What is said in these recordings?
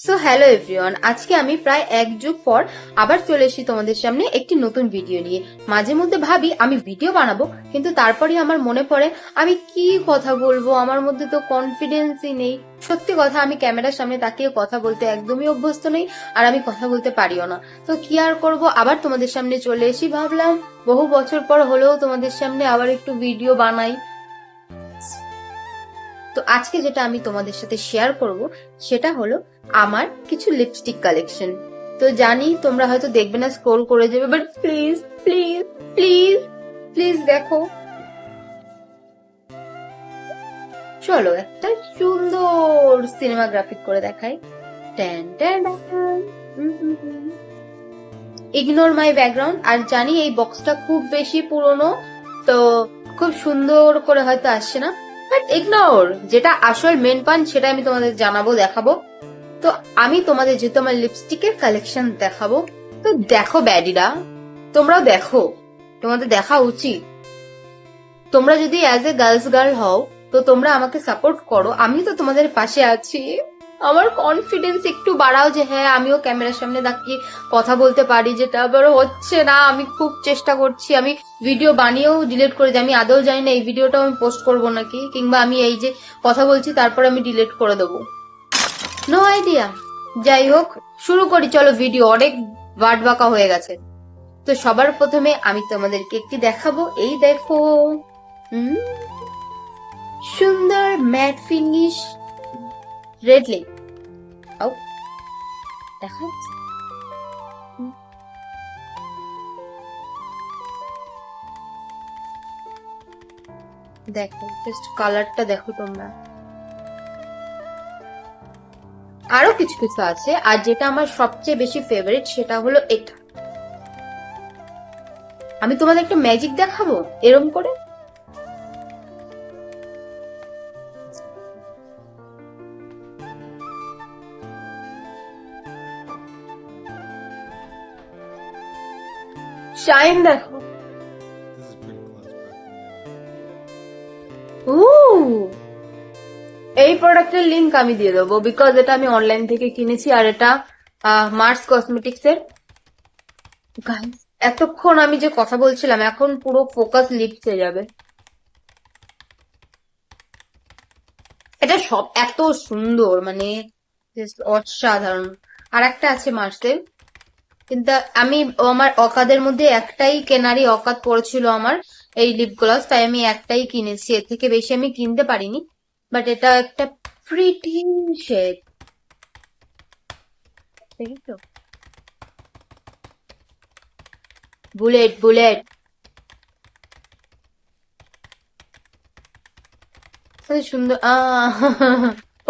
So hello everyone, আজকে আমি প্রায় এক যুগ পর আবার চলে এসেছি তোমাদের সামনে একটি নতুন ভিডিও নিয়ে। মাঝে মধ্যে ভাবি আমি ভিডিও বানাবো, কিন্তু তারপরে আমার মনে পড়ে আমি কি কথা বলবো, আমার মধ্যে তো কনফিডেন্সই নেই। সত্যি কথা, আমি ক্যামেরার সামনে তাকিয়ে কথা বলতে একদমই অভ্যস্ত নেই, আর আমি কথা বলতে পারিও না। তো কি আর করব, আবার তোমাদের সামনে চলে এসি। ভাবলাম বহু বছর পর হলেও তোমাদের সামনে আবার একটু ভিডিও বানাই। তো আজকে যেটা আমি তোমাদের সাথে শেয়ার করব সেটা হলো আমার কিছু লিপস্টিক কালেকশন। তো জানি তোমরা হয়তো দেখবে না, স্ক্রোল করে যাবে, but please please please please দেখো। চলো একটা সুন্দর সিনেমা গ্রাফিক করে দেখাই। ইগনোর মাই ব্যাকগ্রাউন্ড। আর জানি এই বক্সটা খুব বেশি পুরনো, তো খুব সুন্দর করে হয়তো আসছে না, বাট ইগনোর। যেটা আসল মেন পয়েন্ট সেটা আমি তোমাদের জানাবো, দেখাবো। তো আমি তোমাদের যেহেতু আমার লিপস্টিকের কালেকশন দেখাবো, তো দেখো ব্যাডিরা, তোমরাও দেখো, তোমাদের দেখা উচিত। তোমরা যদি অ্যাজ এ গার্ল হও, তো তোমরা আমাকে সাপোর্ট করো, আমি তো তোমাদের পাশে আছি। আমার কনফিডেন্স একটু বাড়াও যে হ্যাঁ আমিও ক্যামেরার সামনে দাঁড়িয়ে কথা বলতে পারি, যেটা আবার হচ্ছে না। আমি খুব চেষ্টা করছি, আমি ভিডিও বানিয়েও ডিলিট করে দিই। আমি আদৌ জানি না এই ভিডিওটা আমি পোস্ট করবো নাকি, কিংবা আমি এই যে কথা বলছি তারপর আমি ডিলিট করে দেবো, নো আইডিয়া। যাই হোক, শুরু করি চলো ভিডিও, অনেক বাট বাঁকা হয়ে গেছে। তো সবার প্রথমে আমি তোমাদেরকে একটি দেখাবো, এই দেখো। হুম, সুন্দর ম্যাট ফিনিশ রেড লিপ। আও, দেখা যাচ্ছে? দেখো জাস্ট কালারটা দেখো তোমরা। আরো কিছু কিছু আছে, আর যেটা আমার সবচেয়ে বেশি ফেভারিট সেটা হলো এটা। আমি তোমাদের একটা ম্যাজিক দেখাবো এরম করে। শাইন দেখো। ও, এই প্রোডাক্টের লিংক আমি দিয়ে দেবো, বিকজ এটা আমি অনলাইন থেকে কিনেছি, আর এটা মার্স কসমেটিক্স এর। Guys, এতক্ষণ আমি যে কথা বলছিলাম এখন পুরো ফোকাস লিপসে যাবে। এটা সব এত সুন্দর, মানে just অসাধারণ। আর একটা আছে মার্সেল, কিন্তু আমি আমার অকাদের মধ্যে একটাই কেনারই অকাত পড়েছিল আমার, এই লিপ গ্লস, তাই আমি একটাই কিনেছি, এর থেকে বেশি আমি কিনতে পারিনি। বাট এটা একটা প্রিটি শেড, দেখেছো? বুলেট বুলেট, সুন্দর।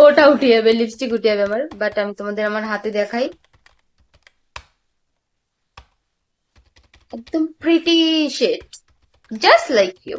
ওটা উঠে যাবে, লিপস্টিক উঠে যাবে আমার, বাট আমি তোমাদের আমার হাতে দেখাই। একদম pretty shade, just like you.